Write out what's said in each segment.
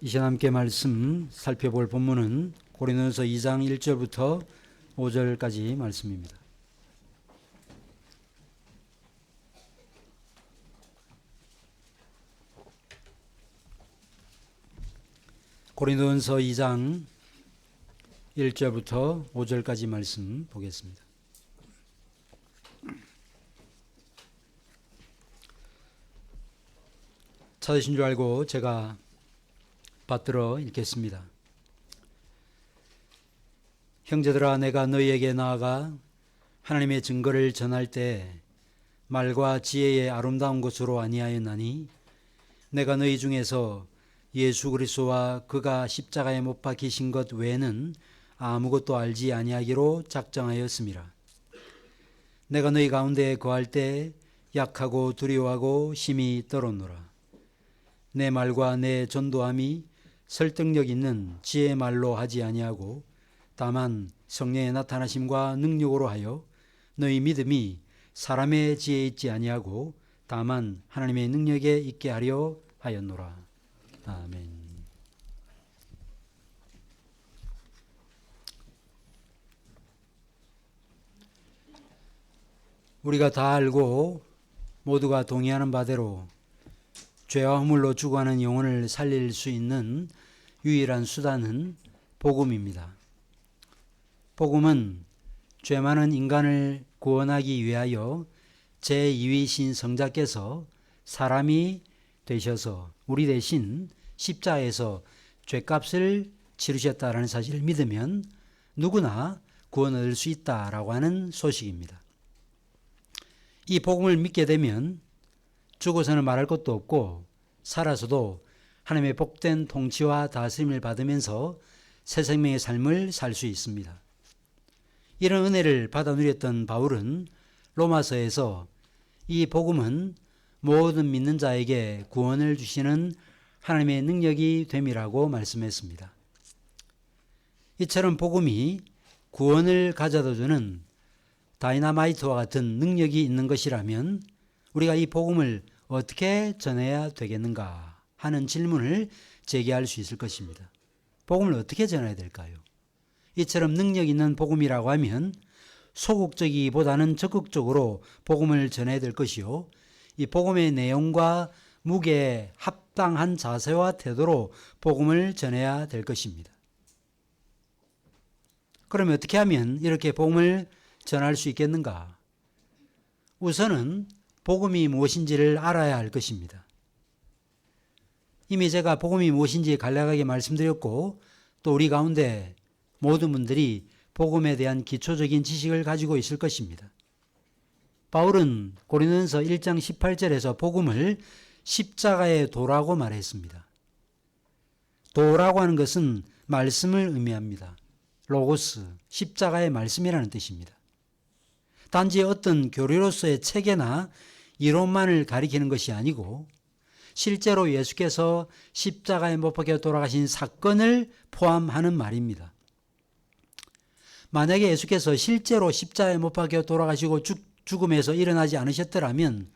이 시간 함께 말씀 살펴볼 본문은 고린도전서 2장 1절부터 5절까지 말씀입니다. 고린도전서 2장 1절부터 5절까지 말씀 보겠습니다. 찾으신 줄 알고 제가 받들어 읽겠습니다. 형제들아, 내가 너희에게 나아가 하나님의 증거를 전할 때 말과 지혜의 아름다운 것으로 아니하였나니 내가 너희 중에서 예수 그리스도와 그가 십자가에 못 박히신 것 외에는 아무것도 알지 아니하기로 작정하였음이라. 내가 너희 가운데 거할 때 약하고 두려워하고 심히 떨었노라. 내 말과 내 전도함이 설득력 있는 지혜의 말로 하지 아니하고 다만 성령의 나타나심과 능력으로 하여 너희 믿음이 사람의 지혜에 있지 아니하고 다만 하나님의 능력에 있게 하려 하였노라. 아멘. 우리가 다 알고 모두가 동의하는 바대로 죄와 허물로 죽어가는 영혼을 살릴 수 있는 유일한 수단은 복음입니다. 복음은 죄 많은 인간을 구원하기 위하여 제2위신 성자께서 사람이 되셔서 우리 대신 십자가에서 죄값을 치르셨다라는 사실을 믿으면 누구나 구원을 얻을 수 있다라고 하는 소식입니다. 이 복음을 믿게 되면 죽어서는 말할 것도 없고 살아서도 하나님의 복된 통치와 다스림을 받으면서 새 생명의 삶을 살 수 있습니다. 이런 은혜를 받아 누렸던 바울은 로마서에서 이 복음은 모든 믿는 자에게 구원을 주시는 하나님의 능력이 됨이라고 말씀했습니다. 이처럼 복음이 구원을 가져다 주는 다이너마이트와 같은 능력이 있는 것이라면 우리가 이 복음을 어떻게 전해야 되겠는가 하는 질문을 제기할 수 있을 것입니다. 복음을 어떻게 전해야 될까요? 이처럼 능력 있는 복음이라고 하면 소극적이보다는 적극적으로 복음을 전해야 될 것이요, 이 복음의 내용과 무게에 합당한 자세와 태도로 복음을 전해야 될 것입니다. 그러면 어떻게 하면 이렇게 복음을 전할 수 있겠는가? 우선은 복음이 무엇인지를 알아야 할 것입니다. 이미 제가 복음이 무엇인지 간략하게 말씀드렸고 또 우리 가운데 모든 분들이 복음에 대한 기초적인 지식을 가지고 있을 것입니다. 바울은 고린도전서 1장 18절에서 복음을 십자가의 도라고 말했습니다. 도라고 하는 것은 말씀을 의미합니다. 로고스, 십자가의 말씀이라는 뜻입니다. 단지 어떤 교리로서의 체계나 이론만을 가리키는 것이 아니고 실제로 예수께서 십자가에 못 박혀 돌아가신 사건을 포함하는 말입니다. 만약에 예수께서 실제로 십자가에 못 박혀 돌아가시고 죽음에서 일어나지 않으셨더라면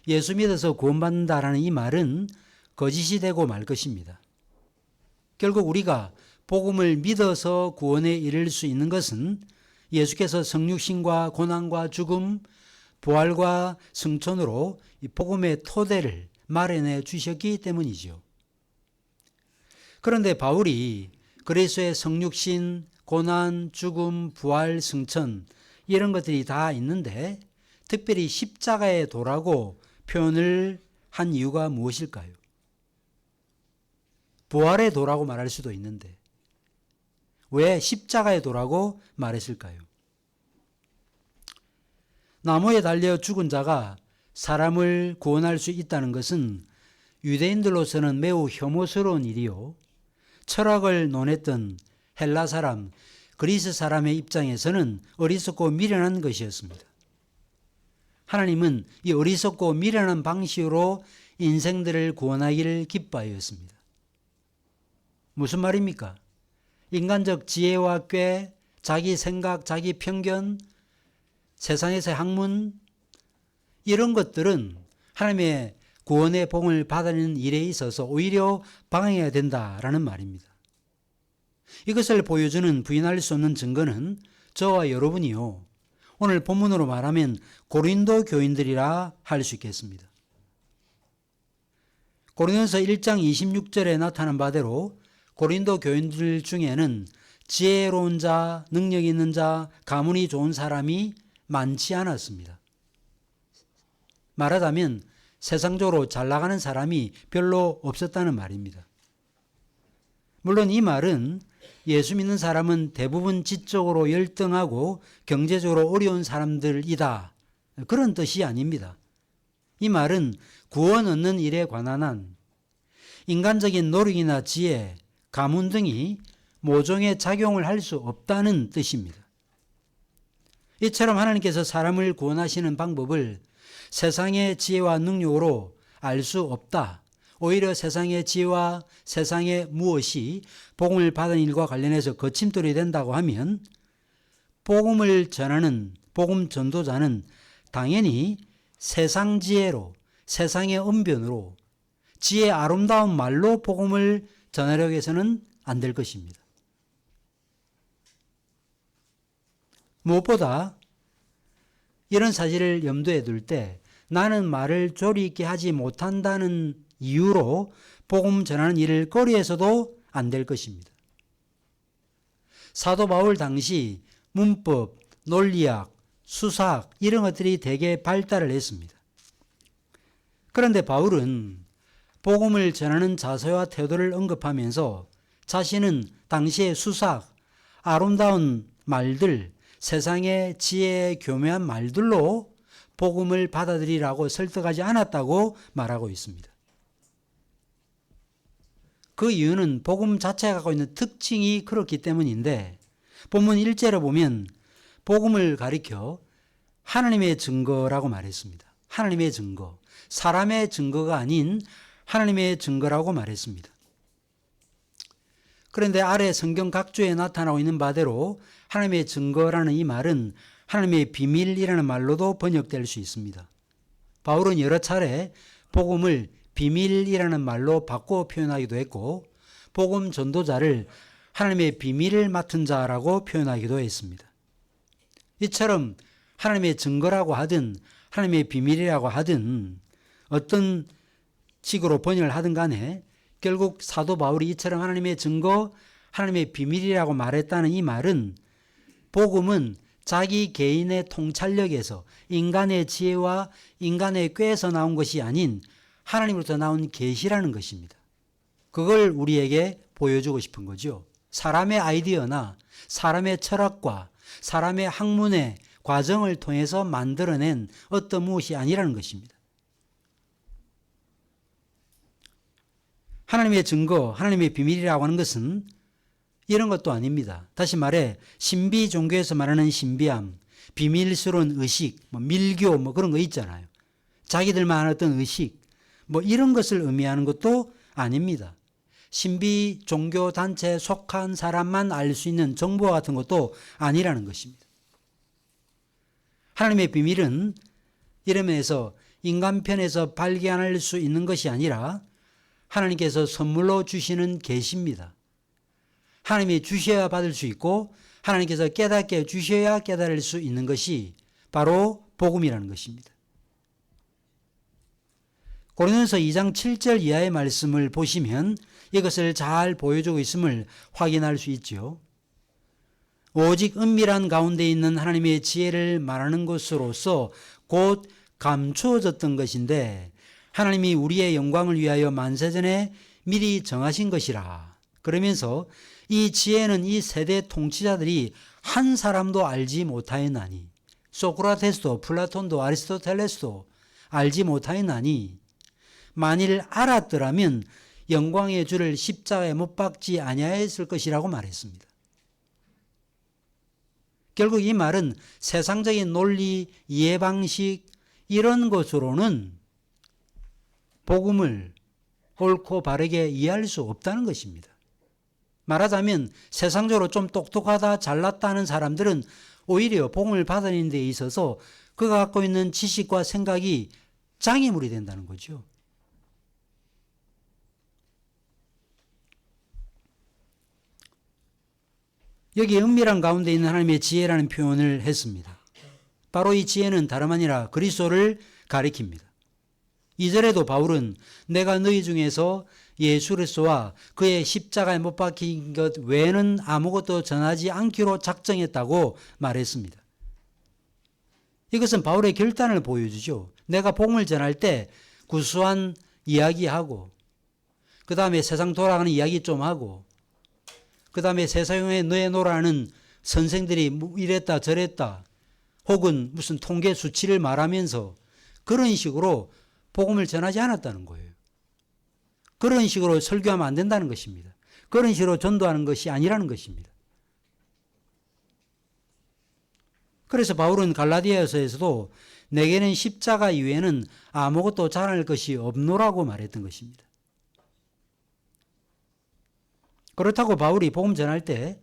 예수 믿어서 구원받는다라는 이 말은 거짓이 되고 말 것입니다. 결국 우리가 복음을 믿어서 구원에 이를 수 있는 것은 예수께서 성육신과 고난과 죽음, 부활과 승천으로 이 복음의 토대를 마련해 주셨기 때문이죠. 그런데 바울이 그리스도의 성육신, 고난, 죽음, 부활, 승천 이런 것들이 다 있는데 특별히 십자가의 도라고 표현을 한 이유가 무엇일까요? 부활의 도라고 말할 수도 있는데 왜 십자가의 도라고 말했을까요? 나무에 달려 죽은 자가 사람을 구원할 수 있다는 것은 유대인들로서는 매우 혐오스러운 일이요, 철학을 논했던 헬라 사람, 그리스 사람의 입장에서는 어리석고 미련한 것이었습니다. 하나님은 이 어리석고 미련한 방식으로 인생들을 구원하기를 기뻐하였습니다. 무슨 말입니까? 인간적 지혜와 꾀, 자기 생각, 자기 편견, 세상에서의 학문 이런 것들은 하나님의 구원의 복음을 받아내는 일에 있어서 오히려 방해해야 된다라는 말입니다. 이것을 보여주는 부인할 수 없는 증거는 저와 여러분이요, 오늘 본문으로 말하면 고린도 교인들이라 할 수 있겠습니다. 고린도서 1장 26절에 나타난 바대로 고린도 교인들 중에는 지혜로운 자, 능력 있는 자, 가문이 좋은 사람이 많지 않았습니다. 말하자면 세상적으로 잘 나가는 사람이 별로 없었다는 말입니다. 물론 이 말은 예수 믿는 사람은 대부분 지적으로 열등하고 경제적으로 어려운 사람들이다, 그런 뜻이 아닙니다. 이 말은 구원 얻는 일에 관한 한 인간적인 노력이나 지혜, 가문 등이 모종의 작용을 할 수 없다는 뜻입니다. 이처럼 하나님께서 사람을 구원하시는 방법을 세상의 지혜와 능력으로 알 수 없다. 오히려 세상의 지혜와 세상의 무엇이 복음을 받은 일과 관련해서 거침돌이 된다고 하면 복음을 전하는 복음 전도자는 당연히 세상 지혜로, 세상의 언변으로, 지혜의 아름다운 말로 복음을 전하려고 해서는 안 될 것입니다. 무엇보다 이런 사실을 염두에 둘 때 나는 말을 조리 있게 하지 못한다는 이유로 복음 전하는 일을 꺼리해서도 안 될 것입니다. 사도 바울 당시 문법, 논리학, 수사학 이런 것들이 대개 발달을 했습니다. 그런데 바울은 복음을 전하는 자세와 태도를 언급하면서 자신은 당시의 수사학, 아름다운 말들, 세상의 지혜의 교묘한 말들로 복음을 받아들이라고 설득하지 않았다고 말하고 있습니다. 그 이유는 복음 자체가 갖고 있는 특징이 그렇기 때문인데, 본문 1절에 보면 복음을 가리켜 하나님의 증거라고 말했습니다. 하나님의 증거, 사람의 증거가 아닌 하나님의 증거라고 말했습니다. 그런데 아래 성경 각주에 나타나고 있는 바대로 하나님의 증거라는 이 말은 하나님의 비밀이라는 말로도 번역될 수 있습니다. 바울은 여러 차례 복음을 비밀이라는 말로 바꿔 표현하기도 했고, 복음 전도자를 하나님의 비밀을 맡은 자라고 표현하기도 했습니다. 이처럼 하나님의 증거라고 하든 하나님의 비밀이라고 하든 어떤 식으로 번역을 하든 간에 결국 사도 바울이 이처럼 하나님의 증거, 하나님의 비밀이라고 말했다는 이 말은 복음은 자기 개인의 통찰력에서 인간의 지혜와 인간의 꾀에서 나온 것이 아닌 하나님으로부터 나온 계시라는 것입니다. 그걸 우리에게 보여주고 싶은 거죠. 사람의 아이디어나 사람의 철학과 사람의 학문의 과정을 통해서 만들어낸 어떤 무엇이 아니라는 것입니다. 하나님의 증거, 하나님의 비밀이라고 하는 것은 이런 것도 아닙니다. 다시 말해 신비 종교에서 말하는 신비함, 비밀스러운 의식, 밀교 그런 거 있잖아요. 자기들만 하는 어떤 의식, 이런 것을 의미하는 것도 아닙니다. 신비 종교 단체에 속한 사람만 알 수 있는 정보 같은 것도 아니라는 것입니다. 하나님의 비밀은 이런 면에서 인간 편에서 발견할 수 있는 것이 아니라 하나님께서 선물로 주시는 계시입니다. 하나님이 주셔야 받을 수 있고 하나님께서 깨닫게 주셔야 깨달을 수 있는 것이 바로 복음이라는 것입니다. 고린도서 2장 7절 이하의 말씀을 보시면 이것을 잘 보여주고 있음을 확인할 수 있죠. 오직 은밀한 가운데 있는 하나님의 지혜를 말하는 것으로서 곧 감추어졌던 것인데 하나님이 우리의 영광을 위하여 만세전에 미리 정하신 것이라. 그러면서 이 지혜는 이 세대 통치자들이 한 사람도 알지 못하였나니, 소크라테스도 플라톤도 아리스토텔레스도 알지 못하였나니, 만일 알았더라면 영광의 주를 십자가에 못 박지 아니하였을 것이라고 말했습니다. 결국 이 말은 세상적인 논리, 이해 방식 이런 것으로는 복음을 옳고 바르게 이해할 수 없다는 것입니다. 말하자면 세상적으로 좀 똑똑하다, 잘났다 하는 사람들은 오히려 복음을 받아내는 데 있어서 그가 갖고 있는 지식과 생각이 장애물이 된다는 거죠. 여기 은밀한 가운데 있는 하나님의 지혜라는 표현을 했습니다. 바로 이 지혜는 다름 아니라 그리스도를 가리킵니다. 2절에도 바울은 내가 너희 중에서 예수 그리스도와 그의 십자가에 못 박힌 것 외에는 아무것도 전하지 않기로 작정했다고 말했습니다. 이것은 바울의 결단을 보여주죠. 내가 복음을 전할 때 구수한 이야기하고, 그 다음에 세상 돌아가는 이야기 좀 하고, 그 다음에 세상에 내놓으라는 선생들이 이랬다 저랬다 혹은 무슨 통계 수치를 말하면서 그런 식으로 복음을 전하지 않았다는 거예요. 그런 식으로 설교하면 안 된다는 것입니다. 그런 식으로 전도하는 것이 아니라는 것입니다. 그래서 바울은 갈라디아서에서도 내게는 십자가 이외에는 아무것도 자랑할 것이 없노라고 말했던 것입니다. 그렇다고 바울이 복음 전할 때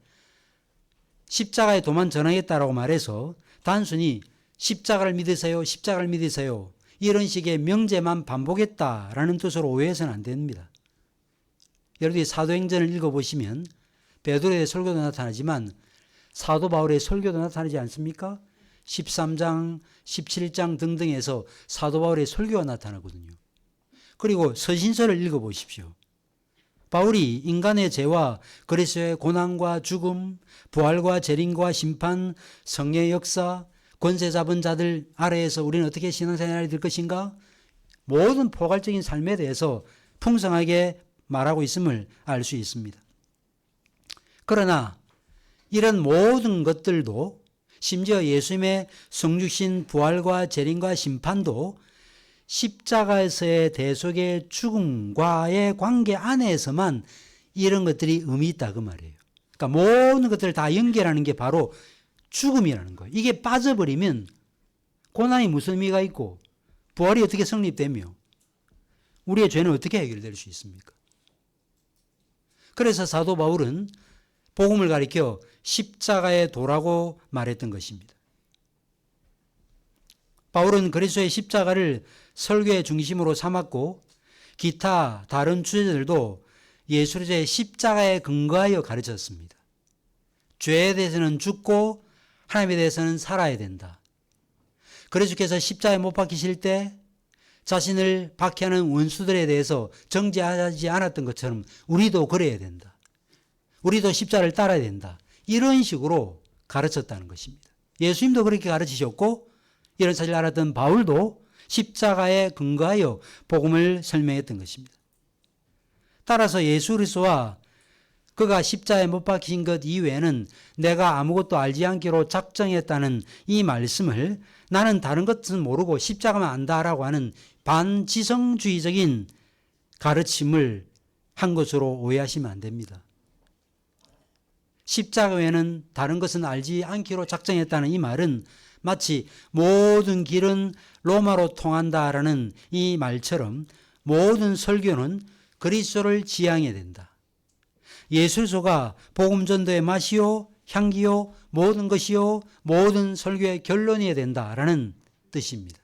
십자가의 도만 전하겠다라고 말해서 단순히 십자가를 믿으세요, 십자가를 믿으세요 이런 식의 명제만 반복했다라는 뜻으로 오해해서는 안 됩니다. 여러분이 사도행전을 읽어보시면 베드로의 설교도 나타나지만 사도 바울의 설교도 나타나지 않습니까? 13장, 17장 등등에서 사도 바울의 설교가 나타나거든요. 그리고 서신서를 읽어보십시오. 바울이 인간의 죄와 그리스도의 고난과 죽음, 부활과 재림과 심판, 성령의 역사, 권세 잡은 자들 아래에서 우리는 어떻게 신앙생활이 될 것인가? 모든 포괄적인 삶에 대해서 풍성하게 말하고 있음을 알 수 있습니다. 그러나 이런 모든 것들도 심지어 예수님의 성육신 부활과 재림과 심판도 십자가에서의 대속의 죽음과의 관계 안에서만 이런 것들이 의미 있다 그 말이에요. 그러니까 모든 것들을 다 연결하는 게 바로 죽음이라는 거예요. 이게 빠져버리면 고난이 무슨 의미가 있고 부활이 어떻게 성립되며 우리의 죄는 어떻게 해결될 수 있습니까? 그래서 사도 바울은 복음을 가리켜 십자가의 도라고 말했던 것입니다. 바울은 그리스도의 십자가를 설교의 중심으로 삼았고 기타 다른 주제들도 예수 그리스도의 십자가에 근거하여 가르쳤습니다. 죄에 대해서는 죽고 하나님에 대해서는 살아야 된다. 그리스도께서 십자가에 못 박히실 때 자신을 박해하는 원수들에 대해서 정죄하지 않았던 것처럼 우리도 그래야 된다. 우리도 십자가를 따라야 된다. 이런 식으로 가르쳤다는 것입니다. 예수님도 그렇게 가르치셨고 이런 사실을 알았던 바울도 십자가에 근거하여 복음을 설명했던 것입니다. 따라서 예수 그리스도와 그가 십자가에 못 박히신 것 이외에는 내가 아무것도 알지 않기로 작정했다는 이 말씀을 나는 다른 것은 모르고 십자가만 안다라고 하는 반지성주의적인 가르침을 한 것으로 오해하시면 안 됩니다. 십자가 외에는 다른 것은 알지 않기로 작정했다는 이 말은 마치 모든 길은 로마로 통한다라는 이 말처럼 모든 설교는 그리스도를 지향해야 된다. 예수 그리스도가 복음 전도의 맛이요 향기요 모든 것이요 모든 설교의 결론이어야 된다라는 뜻입니다.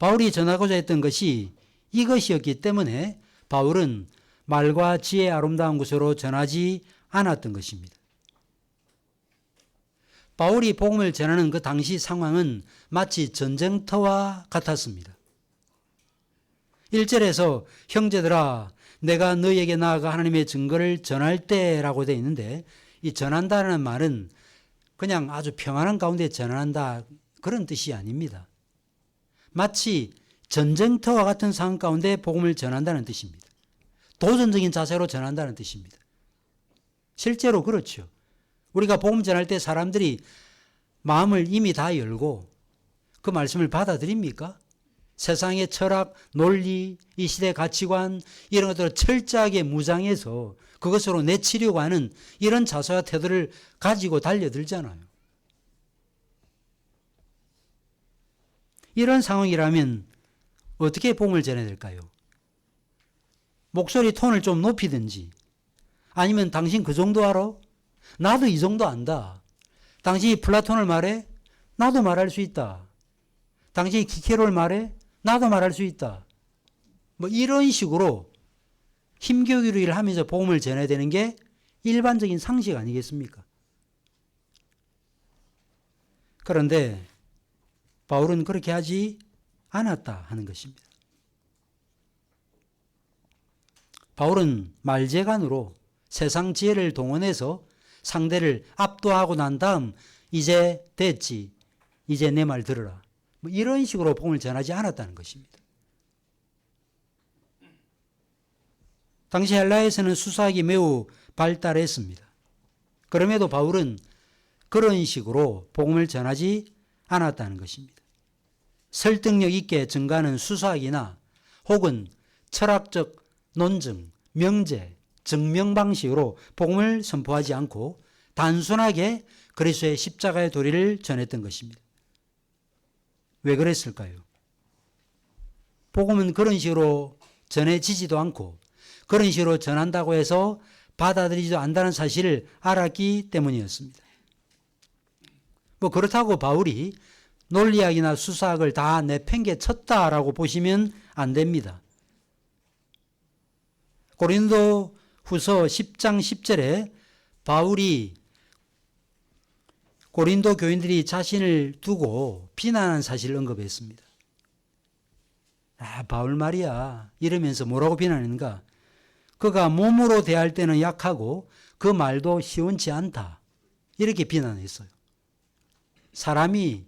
바울이 전하고자 했던 것이 이것이었기 때문에 바울은 말과 지혜의 아름다운 곳으로 전하지 않았던 것입니다. 바울이 복음을 전하는 그 당시 상황은 마치 전쟁터와 같았습니다. 1절에서 형제들아 내가 너희에게 나아가 하나님의 증거를 전할 때라고 되어 있는데 이 전한다는 말은 그냥 아주 평안한 가운데 전한다 그런 뜻이 아닙니다. 마치 전쟁터와 같은 상황 가운데 복음을 전한다는 뜻입니다. 도전적인 자세로 전한다는 뜻입니다. 실제로 그렇죠. 우리가 복음 전할 때 사람들이 마음을 이미 다 열고 그 말씀을 받아들입니까? 세상의 철학, 논리, 이 시대의 가치관 이런 것들을 철저하게 무장해서 그것으로 내치려고 하는 이런 자세와 태도를 가지고 달려들잖아요. 이런 상황이라면 어떻게 복음을 전해야 될까요? 목소리 톤을 좀 높이든지 아니면 당신 그 정도 알아? 나도 이 정도 안다. 당신이 플라톤을 말해? 나도 말할 수 있다. 당신이 키케로를 말해? 나도 말할 수 있다. 뭐 이런 식으로 힘겨루기를 일을 하면서 복음을 전해야 되는 게 일반적인 상식 아니겠습니까? 그런데 바울은 그렇게 하지 않았다 하는 것입니다. 바울은 말재간으로 세상 지혜를 동원해서 상대를 압도하고 난 다음 이제 됐지, 이제 내 말 들어라, 뭐 이런 식으로 복음을 전하지 않았다는 것입니다. 당시 헬라에서는 수사학이 매우 발달했습니다. 그럼에도 바울은 그런 식으로 복음을 전하지 않았다는 것입니다. 설득력 있게 증가하는 수사학이나 혹은 철학적 논증, 명제, 증명 방식으로 복음을 선포하지 않고 단순하게 그리스도의 십자가의 도리를 전했던 것입니다. 왜 그랬을까요? 복음은 그런 식으로 전해지지도 않고 그런 식으로 전한다고 해서 받아들이지도 않는다는 사실을 알았기 때문이었습니다. 뭐 그렇다고 바울이 논리학이나 수사학을 다 내팽개쳤다라고 보시면 안 됩니다. 고린도 후서 10장 10절에 바울이 고린도 교인들이 자신을 두고 비난한 사실을 언급했습니다. 바울 말이야 이러면서 뭐라고 비난했는가? 그가 몸으로 대할 때는 약하고 그 말도 시원치 않다, 이렇게 비난했어요. 사람이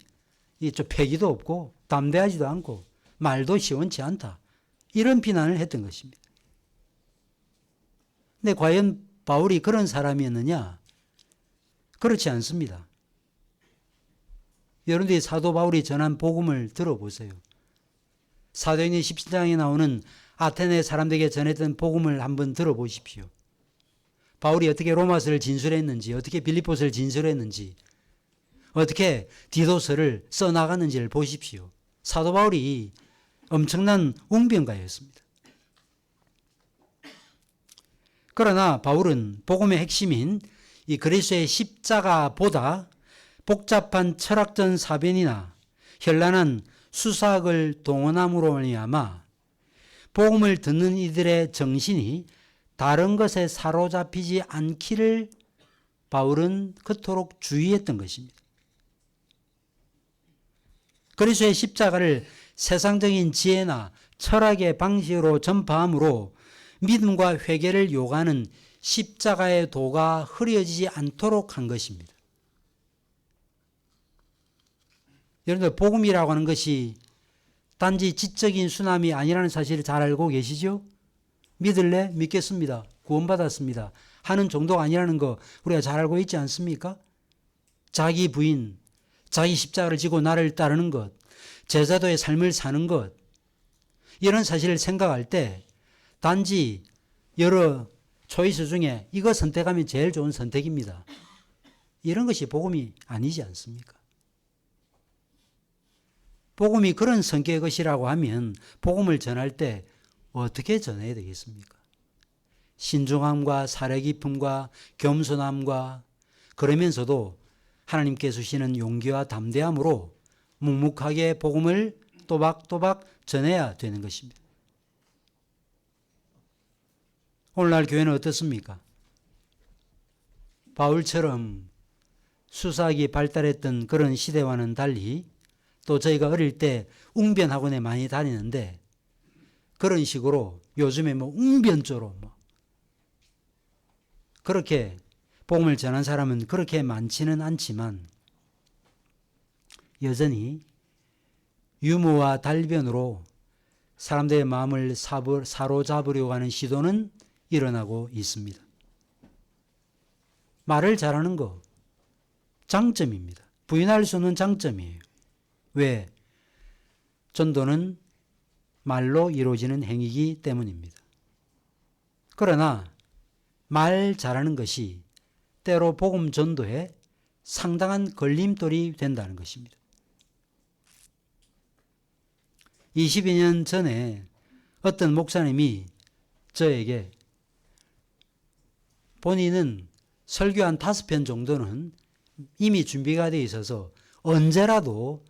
좀 패기도 없고 담대하지도 않고 말도 시원치 않다, 이런 비난을 했던 것입니다. 근데 과연 바울이 그런 사람이었느냐? 그렇지 않습니다. 여러분들이 사도 바울이 전한 복음을 들어보세요. 사도행전 17장에 나오는 아테네 사람들에게 전했던 복음을 한번 들어보십시오. 바울이 어떻게 로마서를 진술했는지, 어떻게 빌립보서를 진술했는지, 어떻게 디도서를 써나가는지를 보십시오. 사도 바울이 엄청난 웅변가였습니다. 그러나 바울은 복음의 핵심인 이 그리스도의 십자가보다 복잡한 철학적 사변이나 현란한 수사학을 동원함으로 말미암아 복음을 듣는 이들의 정신이 다른 것에 사로잡히지 않기를 바울은 그토록 주의했던 것입니다. 그리스도의 십자가를 세상적인 지혜나 철학의 방식으로 전파함으로 믿음과 회개를 요구하는 십자가의 도가 흐려지지 않도록 한 것입니다. 여러분들 복음이라고 하는 것이 단지 지적인 수남이 아니라는 사실을 잘 알고 계시죠? 믿을래? 믿겠습니다. 구원받았습니다. 하는 정도가 아니라는 거 우리가 잘 알고 있지 않습니까? 자기 부인, 자기 십자가를 지고 나를 따르는 것, 제자도의 삶을 사는 것, 이런 사실을 생각할 때 단지 여러 초이스 중에 이거 선택하면 제일 좋은 선택입니다, 이런 것이 복음이 아니지 않습니까? 복음이 그런 성격의 것이라고 하면 복음을 전할 때 어떻게 전해야 되겠습니까? 신중함과 사려 깊음과 겸손함과, 그러면서도 하나님께서 주시는 용기와 담대함으로 묵묵하게 복음을 또박또박 전해야 되는 것입니다. 오늘날 교회는 어떻습니까? 바울처럼 수사학이 발달했던 그런 시대와는 달리, 또 저희가 어릴 때 웅변학원에 많이 다니는데 그런 식으로 요즘에 웅변조로 그렇게 복음을 전한 사람은 그렇게 많지는 않지만 여전히 유머와 달변으로 사람들의 마음을 사로잡으려고 하는 시도는 일어나고 있습니다. 말을 잘하는 거 장점입니다. 부인할 수 없는 장점이에요. 왜? 전도는 말로 이루어지는 행위이기 때문입니다. 그러나 말 잘하는 것이 때로 복음 전도에 상당한 걸림돌이 된다는 것입니다. 20여 년 전에 어떤 목사님이 저에게 본인은 설교 한 5편 정도는 이미 준비가 되어 있어서 언제라도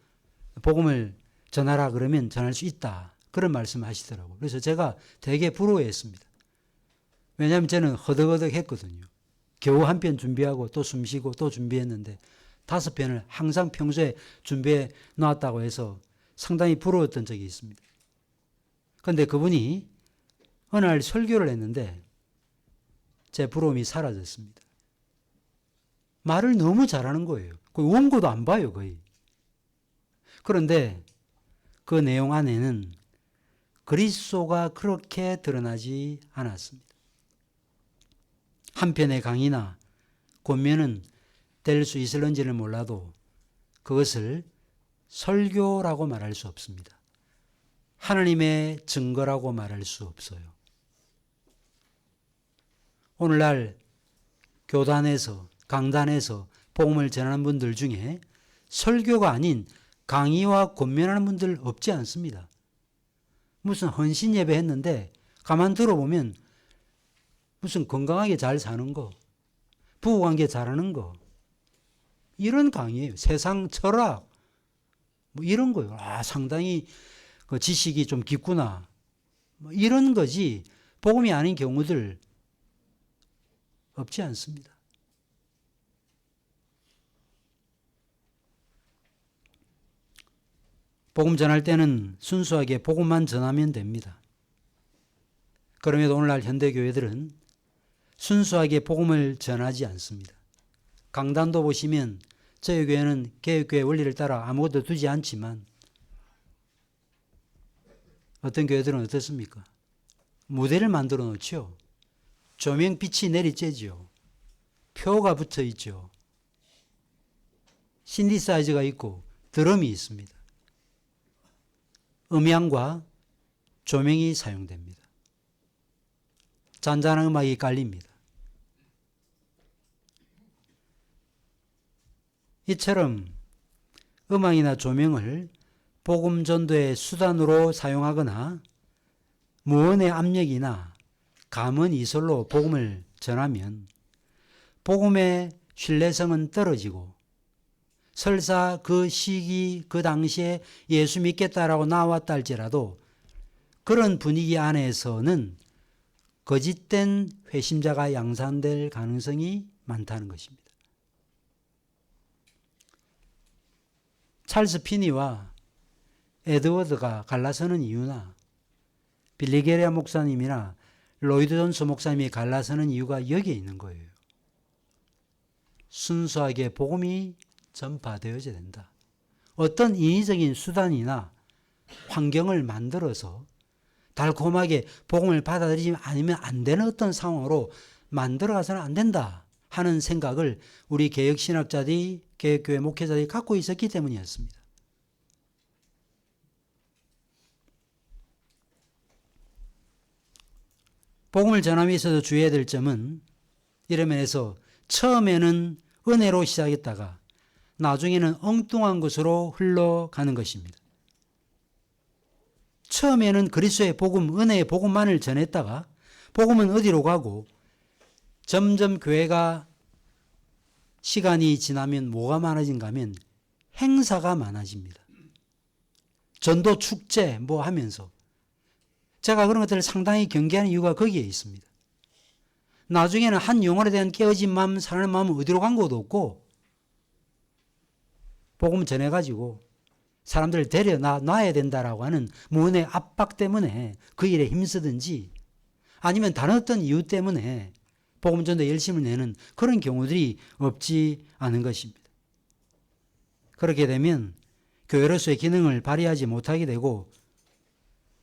복음을 전하라 그러면 전할 수 있다, 그런 말씀을 하시더라고요. 그래서 제가 되게 부러워했습니다. 왜냐하면 저는 허덕허덕 했거든요. 겨우 한 편 준비하고 또 숨 쉬고 또 준비했는데 5편을 항상 평소에 준비해 놨다고 해서 상당히 부러웠던 적이 있습니다. 그런데 그분이 어느 날 설교를 했는데 제 부러움이 사라졌습니다. 말을 너무 잘하는 거예요. 거의 원고도 안 봐요, 거의. 그런데 그 내용 안에는 그리스도가 그렇게 드러나지 않았습니다. 한 편의 강의나 권면은 될 수 있을런지는 몰라도 그것을 설교라고 말할 수 없습니다. 하나님의 증거라고 말할 수 없어요. 오늘날 교단에서 강단에서 복음을 전하는 분들 중에 설교가 아닌 강의와 권면하는 분들 없지 않습니다. 무슨 헌신 예배 했는데 가만 들어보면 무슨 건강하게 잘 사는 거, 부부관계 잘하는 거, 이런 강의예요. 세상 철학, 뭐 이런 거요. 아, 상당히 그 지식이 좀 깊구나. 뭐 이런 거지, 복음이 아닌 경우들 없지 않습니다. 복음 전할 때는 순수하게 복음만 전하면 됩니다. 그럼에도 오늘날 현대교회들은 순수하게 복음을 전하지 않습니다. 강단도 보시면 저희 교회는 개혁교회 원리를 따라 아무것도 두지 않지만 어떤 교회들은 어떻습니까? 무대를 만들어 놓죠. 조명 빛이 내리쬐죠. 표가 붙어 있죠. 신디사이저가 있고 드럼이 있습니다. 음향과 조명이 사용됩니다. 잔잔한 음악이 깔립니다. 이처럼 음악이나 조명을 복음 전도의 수단으로 사용하거나 무언의 압력이나 감언 이설로 복음을 전하면 복음의 신뢰성은 떨어지고 설사 그 시기 그 당시에 예수 믿겠다라고 나왔다 할지라도 그런 분위기 안에서는 거짓된 회심자가 양산될 가능성이 많다는 것입니다. 찰스 피니와 에드워드가 갈라서는 이유나 빌리게리아 목사님이나 로이드 존스 목사님이 갈라서는 이유가 여기에 있는 거예요. 순수하게 복음이 전파되어야 된다. 어떤 인위적인 수단이나 환경을 만들어서 달콤하게 복음을 받아들이지 않으면 안 되는 어떤 상황으로 만들어가서는 안 된다 하는 생각을 우리 개혁신학자들이 개혁교회 목회자들이 갖고 있었기 때문이었습니다. 복음을 전함에 있어서 주의해야 될 점은 이런 면에서 처음에는 은혜로 시작했다가 나중에는 엉뚱한 것으로 흘러가는 것입니다. 처음에는 그리스도의 복음, 은혜의 복음만을 전했다가 복음은 어디로 가고 점점 교회가 시간이 지나면 뭐가 많아진가 하면 행사가 많아집니다. 전도 축제 뭐 하면서 제가 그런 것들을 상당히 경계하는 이유가 거기에 있습니다. 나중에는 한 영혼에 대한 깨어진 마음, 사랑하는 마음은 어디로 간 것도 없고 복음 전해가지고 사람들을 데려놔야 된다라고 하는 무언의 압박 때문에 그 일에 힘쓰든지 아니면 다른 어떤 이유 때문에 복음 전도에 열심을 내는 그런 경우들이 없지 않은 것입니다. 그렇게 되면 교회로서의 기능을 발휘하지 못하게 되고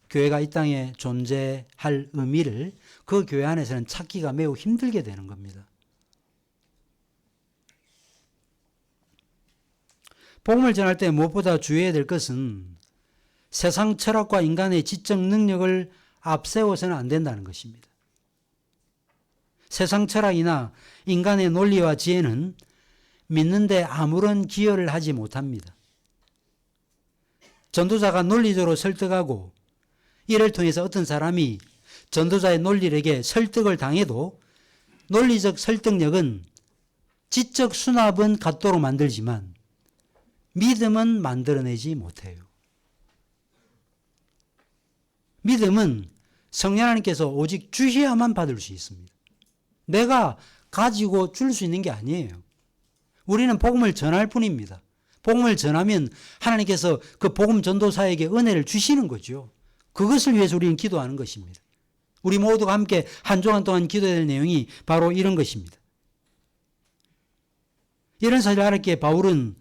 교회가 이 땅에 존재할 의미를 그 교회 안에서는 찾기가 매우 힘들게 되는 겁니다. 복음을 전할 때 무엇보다 주의해야 될 것은 세상 철학과 인간의 지적 능력을 앞세워서는 안 된다는 것입니다. 세상 철학이나 인간의 논리와 지혜는 믿는데 아무런 기여를 하지 못합니다. 전도자가 논리적으로 설득하고 이를 통해서 어떤 사람이 전도자의 논리력에 설득을 당해도 논리적 설득력은 지적 수납은 갖도록 만들지만 믿음은 만들어내지 못해요. 믿음은 성령 하나님께서 오직 주셔야만 받을 수 있습니다. 내가 가지고 줄 수 있는 게 아니에요. 우리는 복음을 전할 뿐입니다. 복음을 전하면 하나님께서 그 복음 전도사에게 은혜를 주시는 거죠. 그것을 위해서 우리는 기도하는 것입니다. 우리 모두가 함께 한 주간 동안 기도해야 될 내용이 바로 이런 것입니다. 이런 사실을 알았기에 바울은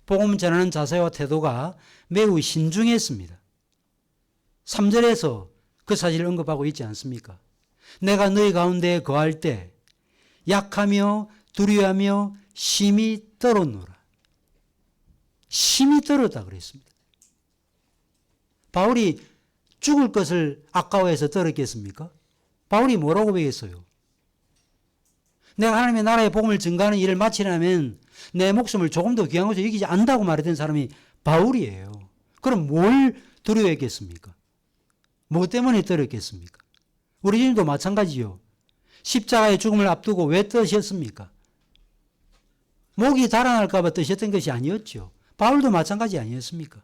복음 전하는 자세와 태도가 매우 신중했습니다. 3절에서 그 사실을 언급하고 있지 않습니까? 내가 너희 가운데 거할 때 약하며 두려워하며 심히 떨었노라. 심히 떨었다 그랬습니다. 바울이 죽을 것을 아까워해서 떨었겠습니까? 바울이 뭐라고 고백했어요? 내가 하나님의 나라의 복음을 증거하는 일을 마치려면 내 목숨을 조금 더 귀한 것으로 여기지 않는다고 말했던 사람이 바울이에요. 그럼 뭘 두려워했겠습니까? 뭐 때문에 떨었겠습니까? 우리 주님도 마찬가지요. 십자가의 죽음을 앞두고 왜 떠셨습니까? 목이 달아날까 봐 떠셨던 것이 아니었죠. 바울도 마찬가지 아니었습니까?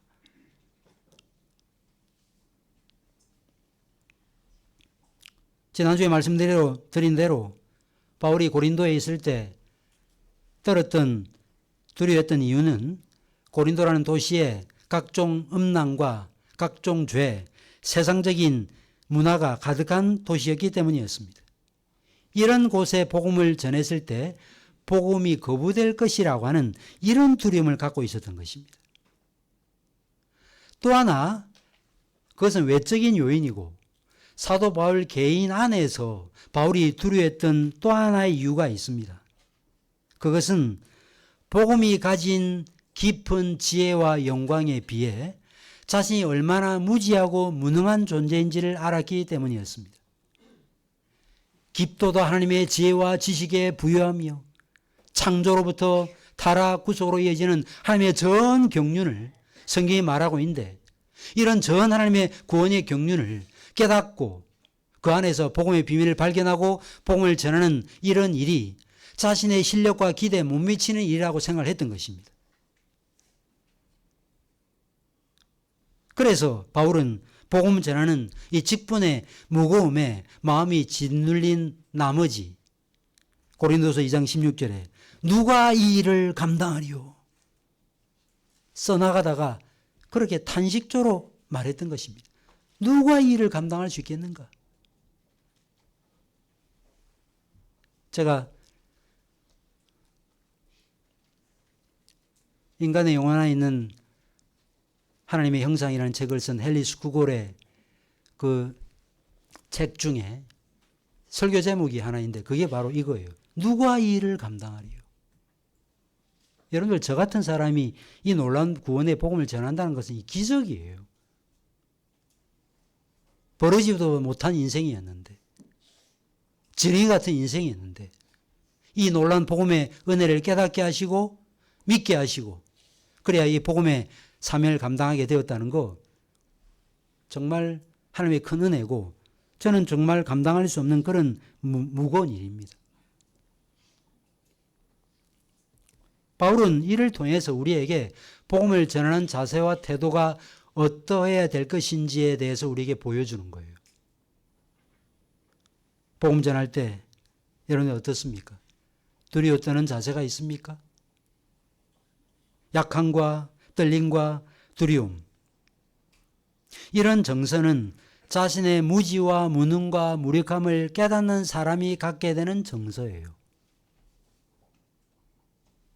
지난주에 말씀드린 대로 바울이 고린도에 있을 때 떨었던 두려웠던 이유는 고린도라는 도시에 각종 음란과 각종 죄, 세상적인 문화가 가득한 도시였기 때문이었습니다. 이런 곳에 복음을 전했을 때 복음이 거부될 것이라고 하는 이런 두려움을 갖고 있었던 것입니다. 또 하나 그것은 외적인 요인이고 사도 바울 개인 안에서 바울이 두려워했던 또 하나의 이유가 있습니다. 그것은 복음이 가진 깊은 지혜와 영광에 비해 자신이 얼마나 무지하고 무능한 존재인지를 알았기 때문이었습니다. 깊도도 하나님의 지혜와 지식에 부여하며 창조로부터 타락 구속으로 이어지는 하나님의 전 경륜을 성경이 말하고 있는데 이런 전 하나님의 구원의 경륜을 깨닫고 그 안에서 복음의 비밀을 발견하고 복음을 전하는 이런 일이 자신의 실력과 기대에 못 미치는 일이라고 생각을 했던 것입니다. 그래서 바울은 복음 전하는 이 직분의 무거움에 마음이 짓눌린 나머지 고린도서 2장 16절에 누가 이 일을 감당하리요? 써나가다가 그렇게 탄식조로 말했던 것입니다. 누가 이 일을 감당할 수 있겠는가? 제가 인간의 영혼 안에 있는 하나님의 형상이라는 책을 쓴 헨리 스쿠골의 그 책 중에 설교 제목이 하나 있는데 그게 바로 이거예요. 누가 이 일을 감당하리요? 여러분들 저 같은 사람이 이 놀라운 구원의 복음을 전한다는 것은 기적이에요. 버러지도 못한 인생이었는데 지렁이 같은 인생이었는데 이 놀라운 복음의 은혜를 깨닫게 하시고 믿게 하시고 그래야 이 복음의 사명을 감당하게 되었다는 거 정말 하나님의 큰 은혜고 저는 정말 감당할 수 없는 그런 무거운 일입니다. 바울은 이를 통해서 우리에게 복음을 전하는 자세와 태도가 어떠해야 될 것인지에 대해서 우리에게 보여주는 거예요. 복음 전할 때 여러분 어떻습니까? 두려워 떠는 자세가 있습니까? 약함과 떨림과 두려움. 이런 정서는 자신의 무지와 무능과 무력함을 깨닫는 사람이 갖게 되는 정서예요.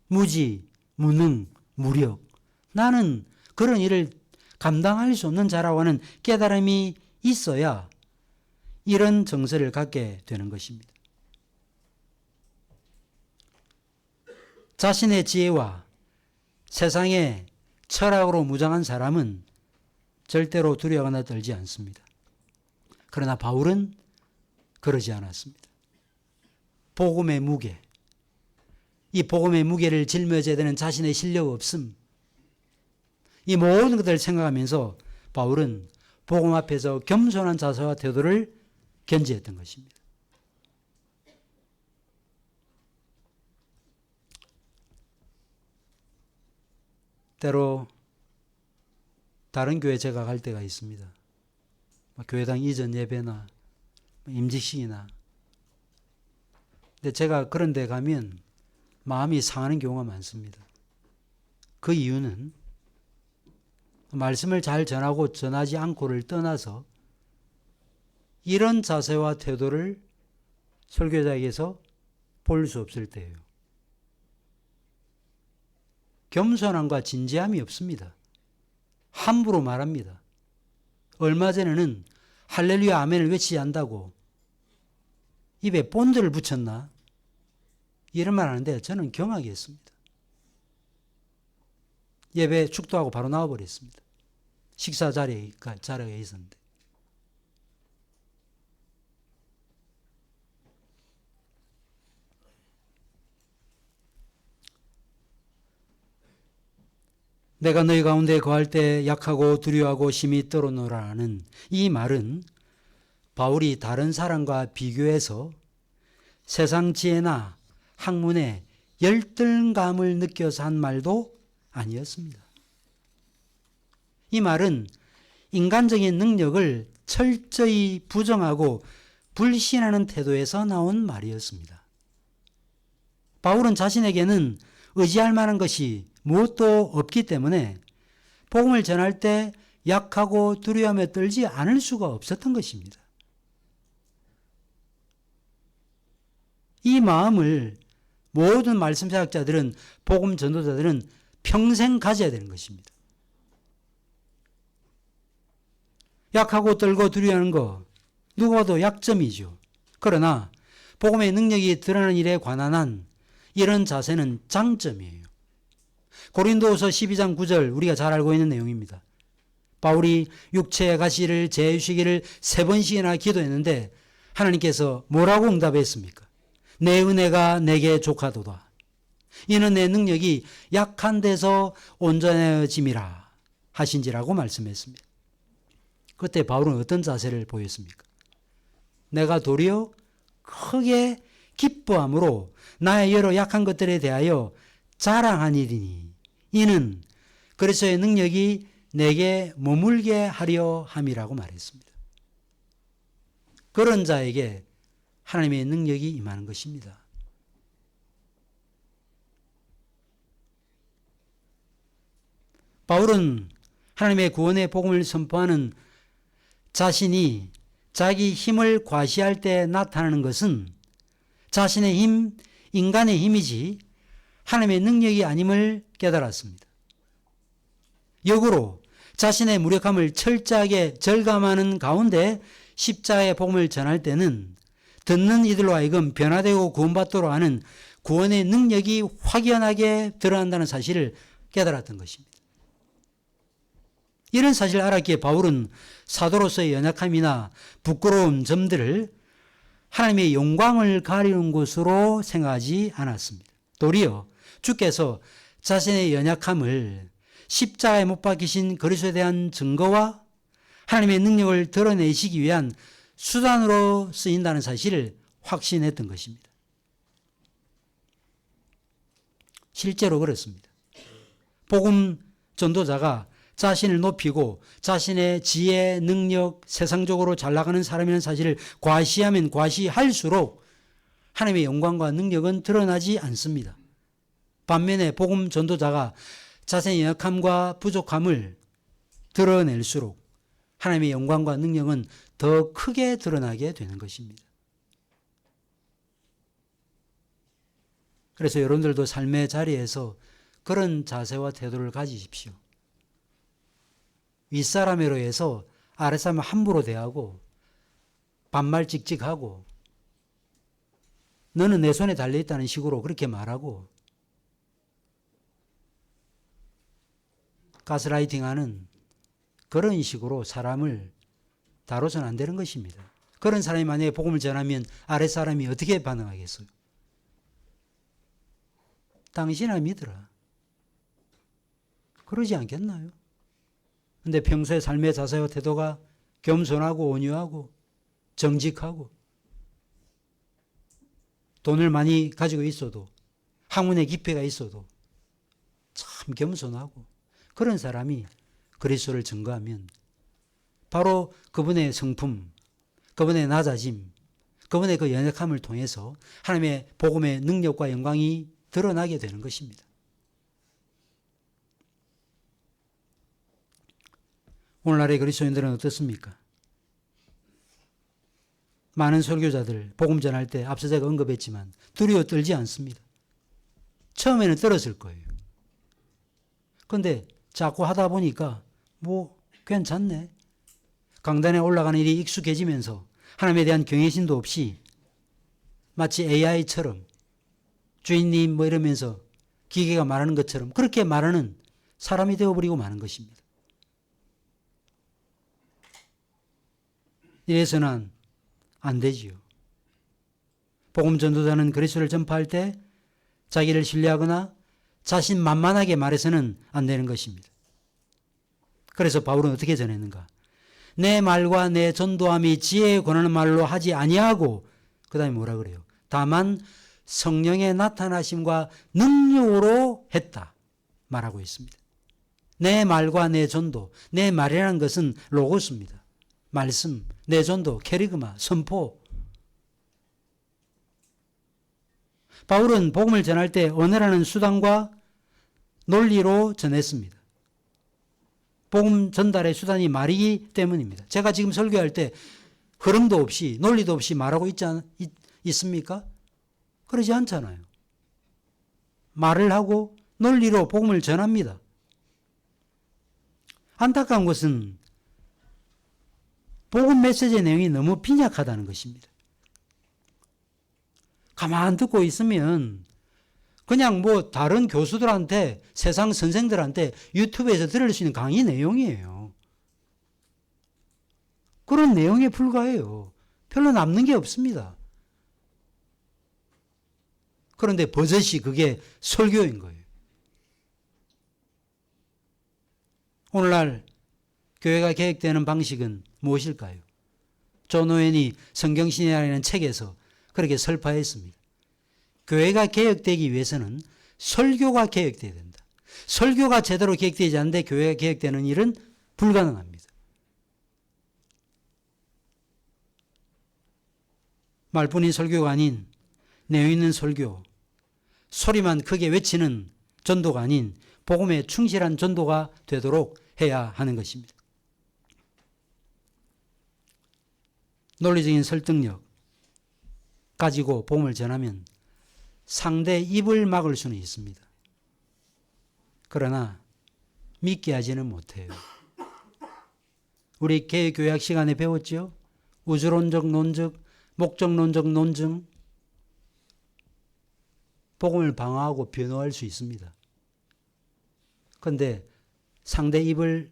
무지, 무능, 무력. 나는 그런 일을 감당할 수 없는 자라고 하는 깨달음이 있어야 이런 정서를 갖게 되는 것입니다. 자신의 지혜와 세상의 철학으로 무장한 사람은 절대로 두려워하거나 떨지 않습니다. 그러나 바울은 그러지 않았습니다. 복음의 무게, 이 복음의 무게를 짊어져야 되는 자신의 실력 없음, 이 모든 것들을 생각하면서 바울은 복음 앞에서 겸손한 자세와 태도를 견지했던 것입니다. 때로 다른 교회 제가 갈 때가 있습니다. 교회당 이전 예배나 임직식이나. 근데 제가 그런 데 가면 마음이 상하는 경우가 많습니다. 그 이유는 말씀을 잘 전하고 전하지 않고를 떠나서 이런 자세와 태도를 설교자에게서 볼 수 없을 때예요. 겸손함과 진지함이 없습니다. 함부로 말합니다. 얼마 전에는 할렐루야 아멘을 외치지 않다고 입에 본드를 붙였나? 이런 말 하는데 저는 경악이 했습니다. 예배 축도하고 바로 나와버렸습니다. 식사 자리에 있었는데. 내가 너희 가운데 거할 때 약하고 두려워하고 심히 떨어노라는 이 말은 바울이 다른 사람과 비교해서 세상 지혜나 학문에 열등감을 느껴서 한 말도 아니었습니다. 이 말은 인간적인 능력을 철저히 부정하고 불신하는 태도에서 나온 말이었습니다. 바울은 자신에게는 의지할 만한 것이 무엇도 없기 때문에 복음을 전할 때 약하고 두려움에 떨지 않을 수가 없었던 것입니다. 이 마음을 모든 말씀사역자들은, 복음 전도자들은 평생 가져야 되는 것입니다. 약하고 떨고 두려워하는 거 누가 봐도 약점이죠. 그러나 복음의 능력이 드러나는 일에 관한 한 이런 자세는 장점이에요. 고린도후서 12장 9절 우리가 잘 알고 있는 내용입니다. 바울이 육체의 가시를 제해주시기를 3번씩이나 기도했는데 하나님께서 뭐라고 응답했습니까? 내 은혜가 내게 족하도다. 이는 내 능력이 약한 데서 온전해짐이라 하신지라고 말씀했습니다. 그때 바울은 어떤 자세를 보였습니까? 내가 도리어 크게 기뻐함으로 나의 여러 약한 것들에 대하여 자랑하니니 이는 그리스도의 능력이 내게 머물게 하려 함이라고 말했습니다. 그런 자에게 하나님의 능력이 임하는 것입니다. 바울은 하나님의 구원의 복음을 선포하는 자신이 자기 힘을 과시할 때 나타나는 것은 자신의 힘, 인간의 힘이지 하나님의 능력이 아님을 깨달았습니다. 역으로 자신의 무력함을 철저하게 절감하는 가운데 십자가의 복음을 전할 때는 듣는 이들로 하여금 변화되고 구원받도록 하는 구원의 능력이 확연하게 드러난다는 사실을 깨달았던 것입니다. 이런 사실을 알았기에 바울은 사도로서의 연약함이나 부끄러운 점들을 하나님의 영광을 가리는 것으로 생각하지 않았습니다. 도리어 주께서 자신의 연약함을 십자가에 못 박히신 그리스도에 대한 증거와 하나님의 능력을 드러내시기 위한 수단으로 쓰인다는 사실을 확신했던 것입니다. 실제로 그렇습니다. 복음 전도자가 자신을 높이고 자신의 지혜, 능력, 세상적으로 잘 나가는 사람이라는 사실을 과시하면 과시할수록 하나님의 영광과 능력은 드러나지 않습니다. 반면에 복음 전도자가 자신의 연약함과 부족함을 드러낼수록 하나님의 영광과 능력은 더 크게 드러나게 되는 것입니다. 그래서 여러분들도 삶의 자리에서 그런 자세와 태도를 가지십시오. 윗사람으로 해서 아랫사람을 함부로 대하고 반말 찍찍하고 너는 내 손에 달려있다는 식으로 그렇게 말하고 가스라이팅하는 그런 식으로 사람을 다뤄서는 안 되는 것입니다. 그런 사람이 만약에 복음을 전하면 아랫사람이 어떻게 반응하겠어요? 당신을 믿으라. 그러지 않겠나요? 근데 평소에 삶의 자세와 태도가 겸손하고 온유하고 정직하고 돈을 많이 가지고 있어도 학문의 깊이가 있어도 참 겸손하고 그런 사람이 그리스도를 증거하면 바로 그분의 성품, 그분의 낮아짐, 그분의 그 연약함을 통해서 하나님의 복음의 능력과 영광이 드러나게 되는 것입니다. 오늘날의 그리스도인들은 어떻습니까? 많은 설교자들 복음 전할 때 앞서 제가 언급했지만 두려워 떨지 않습니다. 처음에는 떨었을 거예요. 그런데 자꾸 하다 보니까 뭐 괜찮네. 강단에 올라가는 일이 익숙해지면서 하나님에 대한 경외심도 없이 마치 AI처럼 주인님 뭐 이러면서 기계가 말하는 것처럼 그렇게 말하는 사람이 되어버리고 마는 것입니다. 이래서는 안 되지요. 복음 전도자는 그리스도를 전파할 때 자기를 신뢰하거나 자신만만하게 말해서는 안 되는 것입니다. 그래서 바울은 어떻게 전했는가? 내 말과 내 전도함이 지혜에 권하는 말로 하지 아니하고 그 다음에 뭐라 그래요? 다만 성령의 나타나심과 능력으로 했다 말하고 있습니다. 내 말과 내 전도, 내 말이라는 것은 로고스입니다. 말씀, 내 전도, 캐리그마, 선포. 바울은 복음을 전할 때 언어라는 수단과 논리로 전했습니다. 복음 전달의 수단이 말이기 때문입니다. 제가 지금 설교할 때 흐름도 없이 논리도 없이 말하고 있습니까? 그러지 않잖아요. 말을 하고 논리로 복음을 전합니다. 안타까운 것은 복음 메시지의 내용이 너무 빈약하다는 것입니다. 가만 듣고 있으면 그냥 뭐 다른 교수들한테 세상 선생들한테 유튜브에서 들을 수 있는 강의 내용이에요. 그런 내용에 불과해요. 별로 남는 게 없습니다. 그런데 버젓이 그게 설교인 거예요. 오늘날 교회가 개혁되는 방식은 무엇일까요? 존 오웬이 성경신이라는 책에서 그렇게 설파했습니다. 교회가 개혁되기 위해서는 설교가 개혁되어야 된다. 설교가 제대로 개혁되지 않는데 교회가 개혁되는 일은 불가능합니다. 말뿐인 설교가 아닌 내용 있는 설교, 소리만 크게 외치는 전도가 아닌 복음에 충실한 전도가 되도록 해야 하는 것입니다. 논리적인 설득력 가지고 복음을 전하면 상대 입을 막을 수는 있습니다. 그러나 믿게 하지는 못해요. 우리 개교약 시간에 배웠죠? 우주론적 논적, 목적론적 논증. 복음을 방어하고 변호할 수 있습니다. 그런데 상대 입을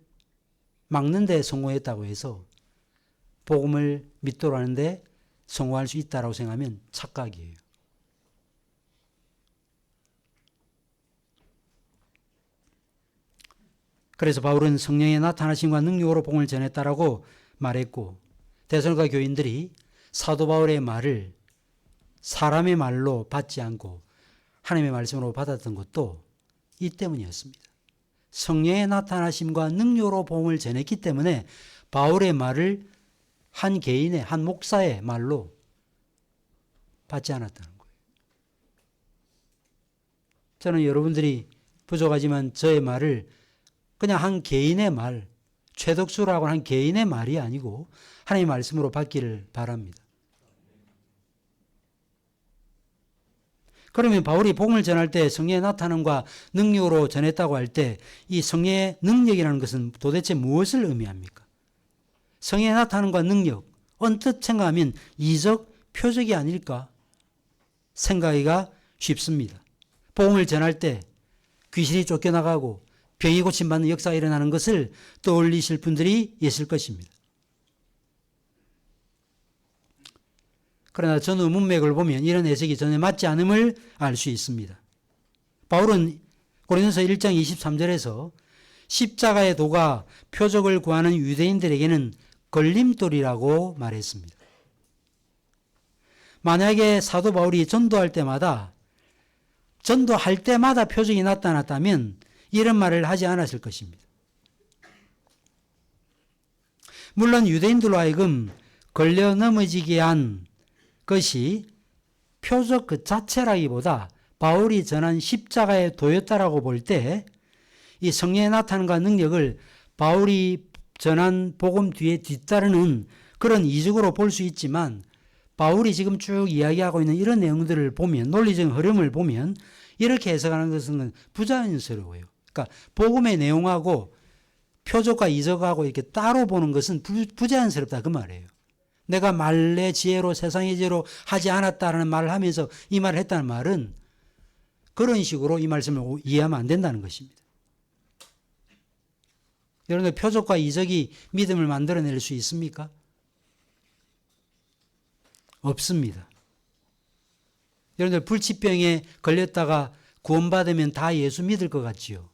막는 데 성공했다고 해서 복음을 믿도록 하는데 성공할 수 있다고 생각하면 착각이에요. 그래서 바울은 성령의 나타나심과 능력으로 복음을 전했다라고 말했고 데살로니가 교인들이 사도 바울의 말을 사람의 말로 받지 않고 하나님의 말씀으로 받았던 것도 이 때문이었습니다. 성령의 나타나심과 능력으로 복음을 전했기 때문에 바울의 말을 한 개인의, 한 목사의 말로 받지 않았다는 거예요. 저는 여러분들이 부족하지만 저의 말을 그냥 한 개인의 말, 최덕수라고 한 개인의 말이 아니고 하나님의 말씀으로 받기를 바랍니다. 그러면 바울이 복음을 전할 때 성령의 나타남과 능력으로 전했다고 할 때 이 성령의 능력이라는 것은 도대체 무엇을 의미합니까? 성령의 나타남과 능력, 언뜻 생각하면 이적, 표적이 아닐까 생각하기가 쉽습니다. 복음을 전할 때 귀신이 쫓겨나가고 병이 고침받는 역사가 일어나는 것을 떠올리실 분들이 있을 것입니다. 그러나 전후 문맥을 보면 이런 해석이 전혀 맞지 않음을 알 수 있습니다. 바울은 고린도서 1장 23절에서 십자가의 도가 표적을 구하는 유대인들에게는 걸림돌이라고 말했습니다. 만약에 사도 바울이 전도할 때마다 표적이 나타났다면 이런 말을 하지 않았을 것입니다. 물론 유대인들로 하여금 걸려 넘어지게 한 것이 표적 그 자체라기보다 바울이 전한 십자가의 도였다라고 볼 때 이 성령의 나타남과 능력을 바울이 전한 복음 뒤에 뒤따르는 그런 이적으로 볼 수 있지만, 바울이 지금 쭉 이야기하고 있는 이런 내용들을 보면, 논리적인 흐름을 보면 이렇게 해석하는 것은 부자연스러워요. 그러니까 복음의 내용하고 표적과 이적하고 이렇게 따로 보는 것은 부자연스럽다 그 말이에요. 내가 말의 지혜로 세상의 지혜로 하지 않았다라는 말을 하면서 이 말을 했다는 말은 그런 식으로 이 말씀을 이해하면 안 된다는 것입니다. 여러분들, 표적과 이적이 믿음을 만들어낼 수 있습니까? 없습니다. 여러분들, 불치병에 걸렸다가 구원받으면 다 예수 믿을 것 같지요?